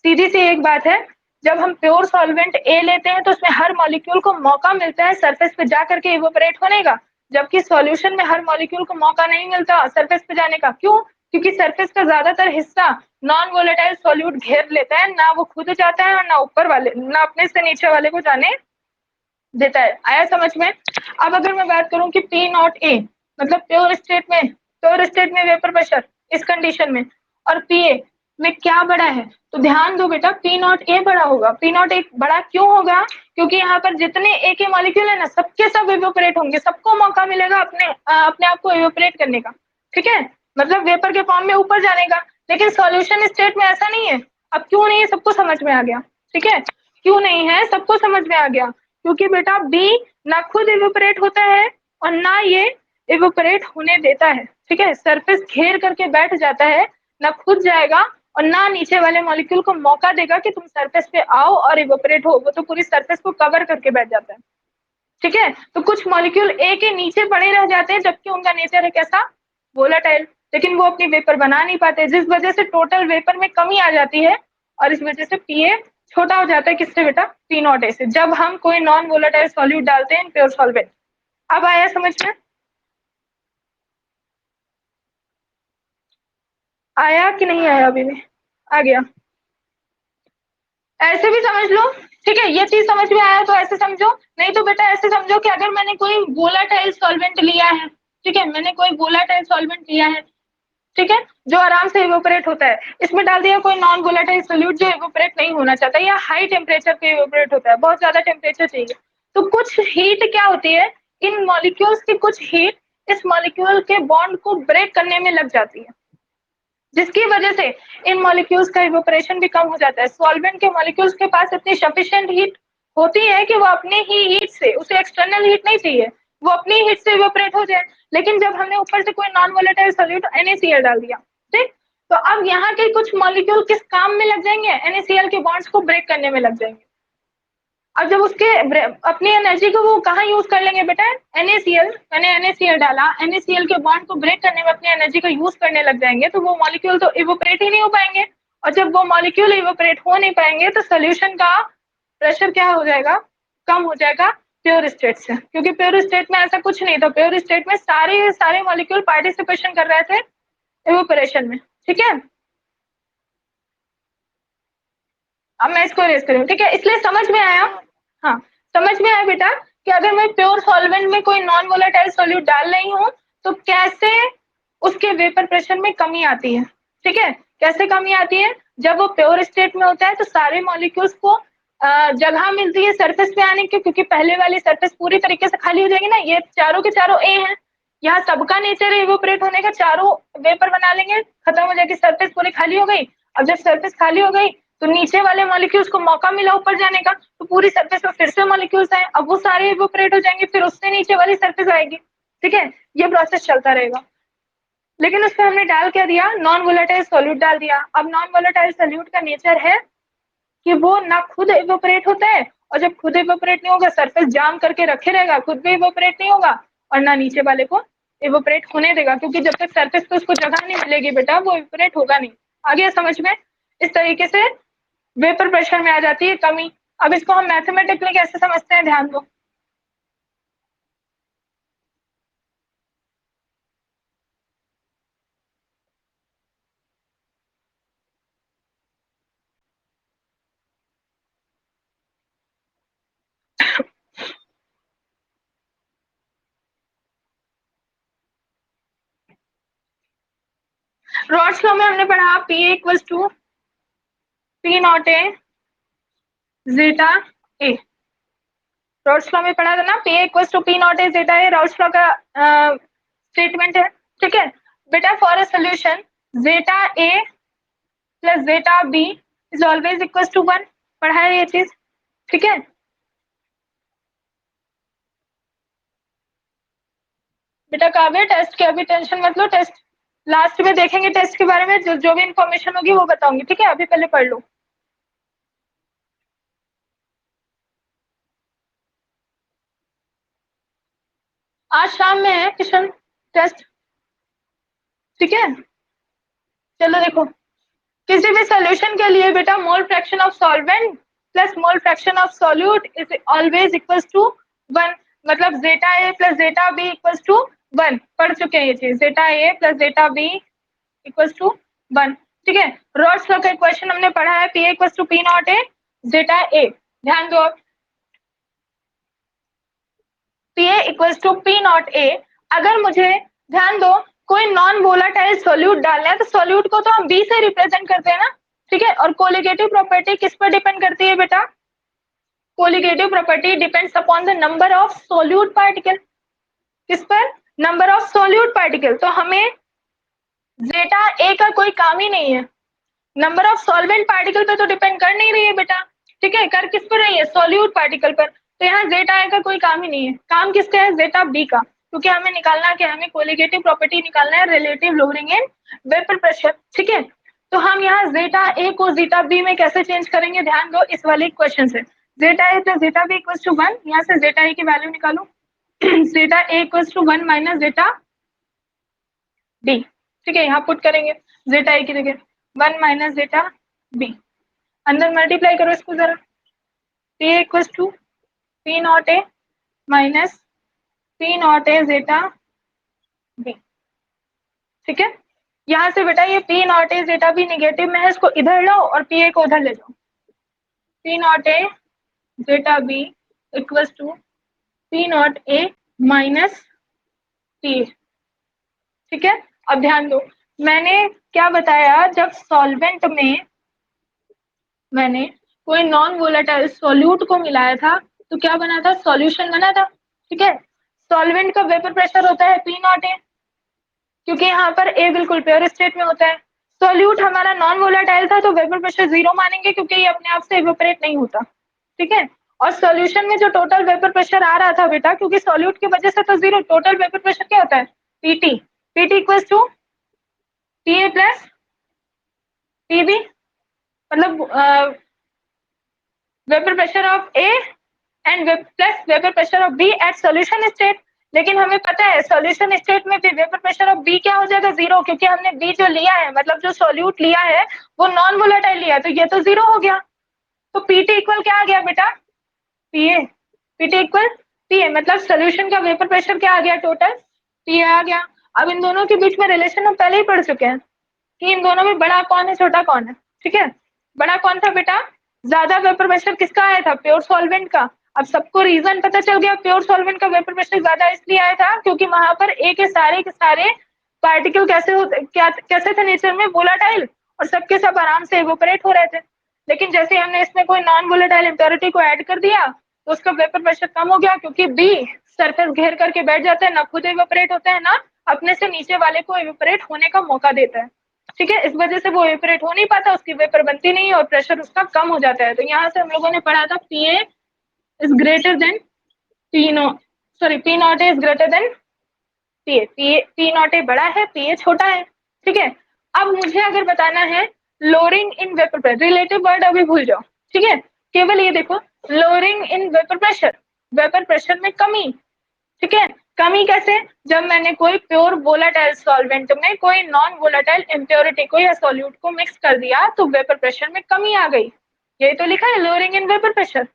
S1: सीधी सी एक बात है, जब हम प्योर सॉल्वेंट ए लेते हैं तो उसमें हर मॉलिक्यूल को मौका मिलता है सरफेस पे जा करके इवोपरेट होने का, जबकि सॉल्यूशन में हर मॉलिक्यूल को मौका नहीं मिलता सरफेस पे जाने का। क्यों, क्योंकि सरफेस का ज्यादातर हिस्सा नॉन वोलेटाइल सॉल्यूट घेर लेता है, ना वो खुद जाता है और ना ऊपर वाले, ना अपने से नीचे वाले को जाने देता है। आया समझ में। अब अगर मैं बात करूं कि पी नॉट ए मतलब प्योर स्टेट में वेपर प्रेशर इस कंडीशन में, और पी ए में क्या बड़ा है, तो ध्यान दो बेटा, पी नॉट ए बड़ा होगा। पी नॉट ए बड़ा क्यों होगा, क्योंकि यहाँ पर जितने ए के मॉलिक्यूल है ना, सबके सब इवोपरेट होंगे, सबको मौका मिलेगा अपने आप को इवोपरेट करने का। ठीक है, मतलब वेपर के फॉर्म में ऊपर जाने का। लेकिन सॉल्यूशन स्टेट में ऐसा नहीं है। अब क्यों नहीं है, सबको समझ में आ गया। ठीक है, क्यों नहीं है सबको समझ में आ गया, क्योंकि बेटा बी ना खुद इवोपरेट होता है और ना ये इवोपरेट होने देता है। ठीक है, सरफेस घेर करके बैठ जाता है, ना खुद जाएगा और ना नीचे वाले मॉलिक्यूल को मौका देगा कि तुम सरफेस पे आओ और इवोपरेट हो, वो तो पूरी सरफेस को कवर करके बैठ जाता है। ठीक है, तो कुछ मॉलिक्यूल ए के नीचे पड़े रह जाते हैं, जबकि उनका नेचर है कैसा, वोलाटाइल, लेकिन वो अपनी वेपर बना नहीं पाते, जिस वजह से टोटल वेपर में कमी आ जाती है, और इस वजह से पीए छोटा हो जाता है। किससे बेटा, पी नॉट ए से, जब हम कोई नॉन वोलाटाइल सॉल्यूट डालते हैं प्योर सॉल्वेंट। अब आया समझ में, आया कि नहीं आया, अभी भी आ गया, ऐसे भी समझ लो। ठीक है, ये चीज समझ में आया तो ऐसे समझो, नहीं तो बेटा ऐसे समझो कि अगर मैंने कोई वोलाटाइल सॉल्वेंट लिया है, ठीक है, मैंने कोई वोलाटाइल सॉल्वेंट लिया है, ठीक है, जो आराम से इवोपरेट होता है, इसमें डाल दिया कोई नॉन वोलेटाइल सोल्यूट जो इवोपरेट नहीं होना चाहता, या हाई टेम्परेचर पे इवोपरेट होता है, बहुत ज्यादा टेम्परेचर चाहिए, तो कुछ हीट क्या होती है, इन मॉलिक्यूल्स की कुछ हीट इस मॉलिक्यूल के बॉन्ड को ब्रेक करने में लग जाती है, जिसकी वजह से इन मॉलिक्यूल्स का इवोपरेशन भी कम हो जाता है। सॉल्वेंट के मॉलिक्यूल्स के पास इतनी सफिशिएंट हीट होती है कि वो अपने ही हीट से, उसे एक्सटर्नल हीट नहीं चाहिए, वो अपनी हीट से इवोपरेट हो जाए। लेकिन जब हमने ऊपर से कोई नॉन वोलेटाइल सॉल्यूट NaCl डाल दिया, ठीक, तो अब यहाँ के कुछ मॉलिक्यूल किस काम में लग जाएंगे, NaCl के बॉन्ड्स को ब्रेक करने में लग जाएंगे। अब जब उसके अपनी एनर्जी को वो कहाँ यूज कर लेंगे बेटा, NaCl, मैंने NaCl डाला, NaCl के बॉन्ड को ब्रेक करने में अपनी एनर्जी का यूज करने लग जाएंगे, तो वो मॉलिक्यूल तो इवोपरेट ही नहीं हो पाएंगे, और जब वो मॉलिक्यूल इवेपोरेट हो नहीं पाएंगे तो सोल्यूशन का प्रेशर क्या हो जाएगा, कम हो जाएगा प्योर स्टेट से, क्योंकि प्योर स्टेट में ऐसा कुछ नहीं था। प्योर स्टेट में सारे मॉलिक्यूल पार्टिसिपेशन कर रहे थे इवेपोरेशन में। ठीक है, अब मैं इसको रेस करूँ। ठीक है, इसलिए समझ में आया, हाँ समझ में आया बेटा कि अगर मैं प्योर सॉल्वेंट में कोई नॉन वोलेटाइल सॉल्यूट डाल रही हूँ तो कैसे उसके वेपर प्रेशर में कमी आती है। ठीक है, कैसे कमी आती है, जब वो प्योर स्टेट में होता है तो सारे मॉलिक्यूल्स को जगह मिलती है सरफेस पे आने की, क्योंकि पहले वाली सरफेस पूरी तरीके से खाली हो जाएगी ना। ये चारों के चारों ए हैं, यहाँ सबका नेचर है इवेपोरेट होने का, चारों वेपर बना लेंगे, खत्म हो जाएगी, सरफेस पूरी खाली हो गई। अब जब सरफेस खाली हो गई तो नीचे वाले मॉलिक्यूल्स को मौका मिला ऊपर जाने का, तो पूरी सरफेस में फिर से मॉलिक्यूल्स आए, अब वो सारे इवेपोरेट हो जाएंगे, फिर उससे नीचे वाली सरफेस आएगी। ठीक है, ये प्रोसेस चलता रहेगा। लेकिन उसमें हमने डाल क्या दिया, नॉन वोलेटाइल सोल्यूट डाल दिया। अब नॉन वोलेटाइल सोल्यूट का नेचर है कि वो ना खुद इवेपोरेट होता है, और जब खुद इवेपोरेट नहीं होगा सरफेस जाम करके रखे रहेगा, खुद भी इवेपोरेट नहीं होगा और ना नीचे वाले को इवेपोरेट होने देगा, क्योंकि जब तक सरफेस पे उसको जगह नहीं मिलेगी बेटा वो इवेपोरेट होगा नहीं। आ गया समझ में? इस तरीके से वेपर प्रेशर में आ जाती है कमी। अब इसको हम मैथमेटिकली कैसे समझते हैं, ध्यान दो। रॉड्स लॉ में हमने पढ़ा P equals to P naught A zeta A. Raoult's law में पढ़ा था ना, P equals to P naught A zeta A, Raoult's law का स्टेटमेंट है। ठीक है बेटा, for a solution zeta A plus zeta B is always equals to 1, पढ़ा है ये चीज। ठीक है, बेटा काव्य टेस्ट की अभी टेंशन मत लो, टेस्ट लास्ट में देखेंगे, टेस्ट के बारे में जो भी इंफॉर्मेशन होगी वो बताऊंगी। ठीक है, अभी पहले पढ़ लो। आज शाम में है किशन टेस्ट। ठीक है, चलो देखो, किसी भी सोल्यूशन के लिए बेटा mole fraction of solvent plus mole fraction of solute is always equals to 1, मतलब zeta A plus zeta B equals to 1। पढ़ चुके हैं ये चीज, zeta A plus zeta B equals to 1। ठीक है, रॉड्स लॉ का इक्वेशन हमने पढ़ा है, P equals to P naught A zeta A. ध्यान दो, P equals to P naught A. अगर मुझे, ध्यान दो, कोई नॉन वोलाटाइल सोल्यूट डालना है तो सोल्यूट को तो हम बी से रिप्रेजेंट करते हैं ना। ठीक है, और कोलिगेटिव प्रॉपर्टी किस पर डिपेंड करती है बेटा, colligative property depends upon the number of solute particle. किस पर, नंबर ऑफ सोल्यूट पार्टिकल। तो हमें जेटा ए का कोई काम ही नहीं है, नंबर ऑफ सॉल्वेंट पार्टिकल पे तो डिपेंड कर नहीं रही है बेटा। ठीक है, कर किस पर रही है, सोल्यूट पार्टिकल पर। तो यहाँ जेटा ए का कोई काम ही नहीं है, काम किसका है, जेटा बी का, क्योंकि हमें निकालना क्या, हमें कोलिगेटिव प्रॉपर्टी निकालना है, relative lowering in vapour pressure. ठीक है, तो हम यहाँ जेटा ए को जेटा बी में कैसे चेंज करेंगे, ध्यान दो इस वाले क्वेश्चन से। Zeta A plus zeta B equals to 1, यहाँ से जेटा ए की वैल्यू निकालो, zeta A equals to 1 minus zeta B. ठीक है, यहाँ पुट करेंगे जेटा ए की जगह 1 माइनस जेटा बी, अंदर मल्टीप्लाई करो इसको जरा, P equals to P naught A minus P naught A zeta B. ठीक है, यहाँ से बेटा ये P naught A zeta B negative में है, इसको इधर लो और पी ए को उधर ले जाओ, P naught A zeta B equals to P naught A minus P. ठीक है, अब ध्यान दो, मैंने क्या बताया, जब सॉल्वेंट में मैंने कोई नॉन वोलेटाइल सॉल्यूट को मिलाया था तो क्या बना था, सॉल्यूशन बना था। ठीक है, सॉल्वेंट का वेपर प्रेशर होता है पी नॉट ए, क्योंकि यहाँ पर ए बिल्कुल प्योर स्टेट में होता है। सॉल्यूट हमारा नॉन वोलेटाइल था तो वेपर प्रेशर 0 मानेंगे, क्योंकि ये अपने आप से इवेपोरेट नहीं होता। ठीक है, और सॉल्यूशन में जो टोटल वेपर प्रेशर आ रहा था बेटा, क्योंकि सॉल्यूट की वजह से तो 0, टोटल वेपर प्रेशर क्या होता है, PT, PT equals to P A plus P B, मतलब vapour pressure of A and plus vapour pressure of B at solution state. लेकिन हमें पता है सॉल्यूशन स्टेट में भी वेपर प्रेशर ऑफ बी क्या हो जाएगा, 0, क्योंकि हमने बी जो लिया है, मतलब जो सॉल्यूट लिया है वो नॉन वोलेटाइल लिया, तो ये तो 0 हो गया। तो पीटी इक्वल क्या आ गया बेटा, पीए। पीटी इक्वल पीए, मतलब सोल्यूशन का वेपर प्रेशर क्या आ गया, टोटल पीए आ गया। अब इन दोनों के बीच में रिलेशन हम पहले ही पढ़ चुके हैं कि इन दोनों में बड़ा कौन है छोटा कौन है, ठीक है। बड़ा कौन था बेटा, ज्यादा वेपर प्रेशर किसका आया था, प्योर सॉल्वेंट का। अब सबको रीजन पता चल गया, प्योर सॉल्वेंट का वेपर प्रेशर ज्यादा इसलिए आया था क्योंकि वहां पर ए के सारे पार्टिकल कैसे होते, कैसे थे नेचर में, वोलाटाइल, और सबके सब आराम से इवोपरेट हो रहे थे। लेकिन जैसे हमने इसमें कोई नॉन वोलेटाइल इम्प्योरिटी को ऐड कर दिया तो उसका वेपर प्रेशर कम हो गया, क्योंकि बी सरफेस घेर करके बैठ जाता है, ना खुद इवोपरेट होता है, ना अपने से नीचे वाले को इवोपरेट होने का मौका देता है, ठीक है। इस वजह से वो इवोपरेट हो नहीं पाता, उसकी वेपर बनती नहीं और प्रेशर उसका कम हो जाता है। तो यहाँ से हम लोगों ने पढ़ा था P A is greater than P naught, sorry P naught is greater than P A, P naught A बड़ा है, पीए छोटा है, ठीक है। अब मुझे अगर बताना है lowering in vapour pressure, relative word अभी भूल जाओ, ठीक है। केवल ये देखो, lowering in vapour pressure, vapour pressure में कमी, ठीक है। कमी कैसे, जब मैंने कोई प्योर वोलाटाइल सॉल्वेंट में कोई नॉन वोलाटाइल इम्प्योरिटी को या सॉल्यूट को मिक्स कर दिया तो वेपर प्रेशर में कमी आ गई, यही तो लिखा है लोअरिंग इन वेपर प्रेशर।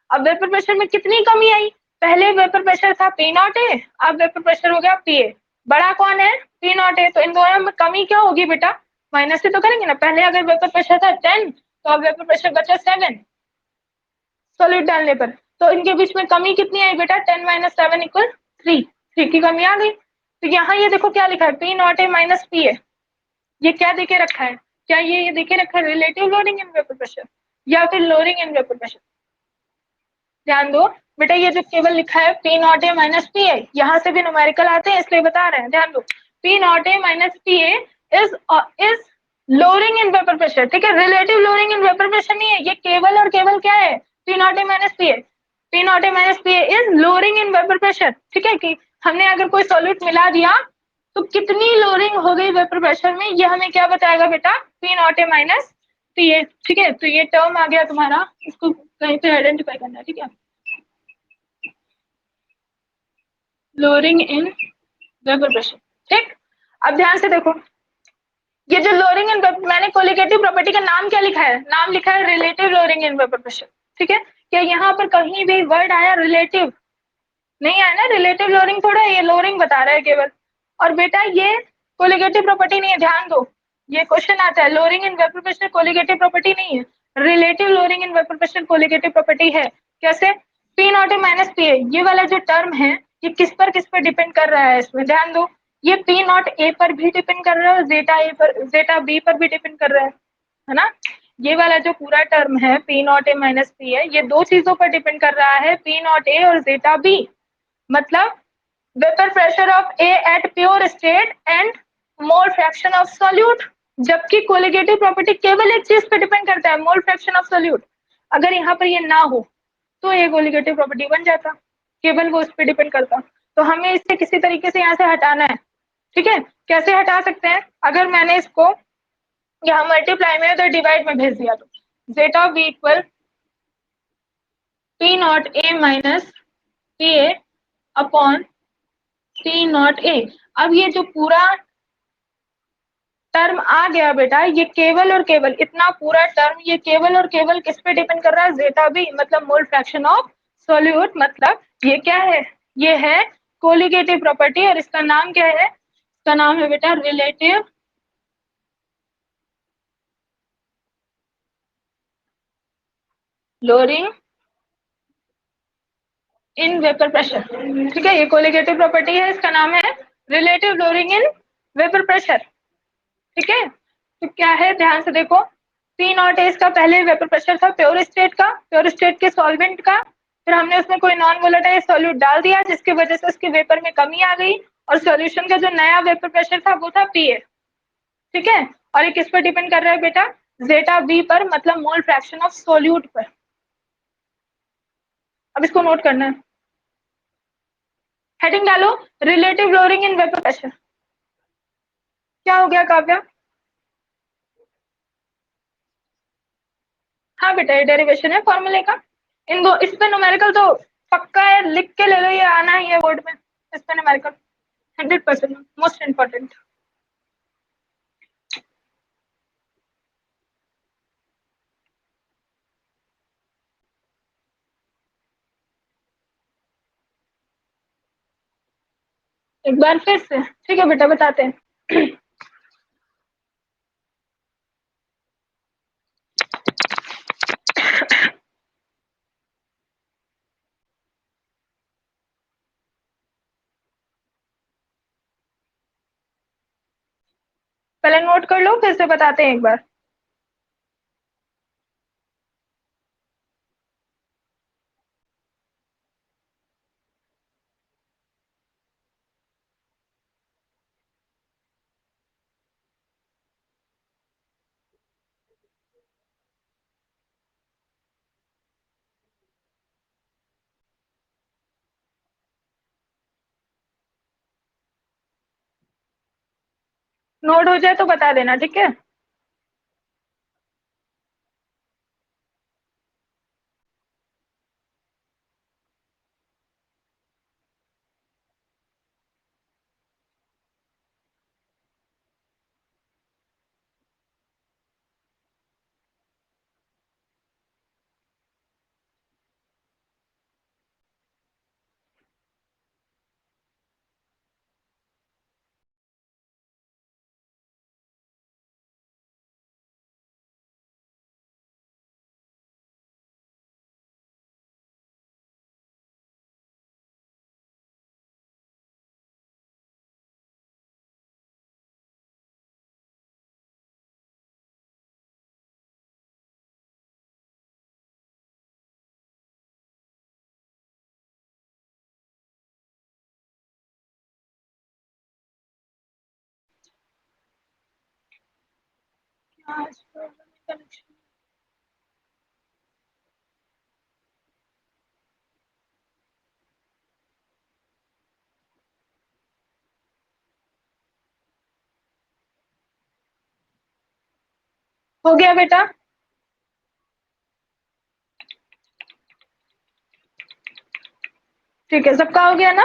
S1: अब वेपर प्रेशर में कितनी कमी आई, पहले वेपर प्रेशर था पी नॉट ए, अब वेपर प्रेशर हो गया पी ए, बड़ा कौन है, पी नॉट ए। तो इन दोनों में कमी क्या होगी बेटा, माइनस से तो करेंगे ना, पहले अगर वेपर प्रेशर था 10 तो अब वेपर प्रेशर बचा 7 सॉलिड डालने पर, तो इनके बीच में कमी कितनी आई बेटा, 10 माइनस 7 इक्वल 3, 3 की कमी आ गई। तो यहाँ ये देखो क्या लिखा है, P naught A minus P ए, ये क्या देके रखा है, क्या ये देके रखा है रिलेटिव लोडिंग इन वेपर प्रेशर या फिर लोडिंग इन वेपर प्रेशर। ध्यान दो बेटा, ये जो केवल लिखा है P naught A minus P ए, यहाँ से भी न्यूमेरिकल आते हैं इसलिए बता रहे हैं, ध्यान दो। P naught A minus P A is lowering in vapour pressure, ठीक है, relative lowering in vapour pressure नहीं है, ये केवल और केवल क्या है, P naught A minus P A, P naught A minus P A is lowering in vapour pressure, ठीक है। कि हमने अगर कोई सॉल्यूट मिला दिया तो कितनी लोअरिंग हो गई वेपर प्रेशर में, ये हमें क्या बताएगा बेटा, P naught A minus P ए, ठीक है। तो ये टर्म आ गया तुम्हारा, इसको कहीं पे आइडेंटिफाई करना है, ठीक है, लोअरिंग इन वेपर प्रेशर, ठीक। अब ध्यान से देखो, ये जो लोअरिंग इन, मैंने कोलिगेटिव प्रॉपर्टी का नाम क्या लिखा है, नाम लिखा है relative lowering in vapour pressure, ठीक है। क्या यहाँ पर कहीं भी वर्ड आया रिलेटिव, नहीं आया ना, रिलेटिव लोअरिंग थोड़ा, ये लोअरिंग बता रहा है केवल। और बेटा ये कोलिगेटिव प्रॉपर्टी नहीं है, ध्यान दो, ये क्वेश्चन आता है, lowering in vapour pressure colligative property नहीं है, relative lowering in vapour pressure colligative property है। कैसे, P naught A minus P ए, ये वाला जो टर्म है ये किस पर डिपेंड कर रहा है, इसमें ध्यान दो, ये पी नॉट ए पर भी डिपेंड कर रहा है और जेटा ए पर, जेटा बी पर भी डिपेंड कर रहा है ना। ये वाला जो पूरा टर्म है P naught A minus P है, ये दो चीजों पर डिपेंड कर रहा है, पी नॉट ए और जेटा बी, मतलब vapour pressure of A at pure state and mole fraction of solute. जबकि कोलिगेटिव प्रॉपर्टी केवल एक चीज पे डिपेंड करता है, मोल फ्रैक्शन ऑफ सॉल्यूट। अगर यहाँ पर ये ना हो तो ये कोलिगेटिव प्रॉपर्टी बन जाता, केवल वो उस पर डिपेंड करता। तो हमें इससे किसी तरीके से यहाँ से हटाना है, ठीक है। कैसे हटा सकते हैं, अगर मैंने इसको यहाँ मल्टीप्लाई में तो डिवाइड में भेज दिया, तो zeta of B equal P naught A minus P A upon P naught A. अब ये जो पूरा टर्म आ गया बेटा, ये केवल और केवल इतना पूरा टर्म, ये केवल और केवल किस पे डिपेंड कर रहा है, जेटा बी, मतलब मोल फ्रैक्शन ऑफ सॉल्यूट, मतलब ये क्या है, ये है कोलिगेटिव प्रॉपर्टी, और इसका नाम क्या है, इसका नाम है बेटा relative lowering in vapour pressure, ठीक है। ये कोलिगेटिव प्रॉपर्टी है, इसका नाम है relative lowering in vapour pressure, ठीक है। तो क्या है, ध्यान से देखो, पी नॉट एस का पहले वेपर प्रेशर था प्योर स्टेट का, प्योर स्टेट के सॉल्वेंट का, फिर हमने उसमें कोई नॉन वोलेटाइल सॉल्यूट डाल दिया जिसकी वजह से उसके वेपर में कमी आ गई, और सॉल्यूशन का जो नया वेपर प्रेशर था वो था पी ए, ठीक है। और ये किस पर डिपेंड कर रहा है बेटा, जेटा बी पर, मतलब मोल फ्रैक्शन ऑफ सॉल्यूट पर। अब इसको नोट करना है, हेडिंग डालो relative lowering in vapour pressure. क्या हो गया काव्या, हाँ बेटा ये डेरिवेशन है फॉर्मूले का, इन दो, इस पे न्यूमेरिकल तो पक्का है, लिख के ले लो, ये आना ही है बोर्ड में, इस पे न्यूमेरिकल 100% मोस्ट इम्पोर्टेंट। एक बार फिर से, ठीक है बेटा बताते हैं। पहले नोट कर लो, फिर से बताते हैं एक बार। नोट हो जाए तो बता देना, ठीक है। हो गया बेटा? ठीक है, सबका हो गया ना?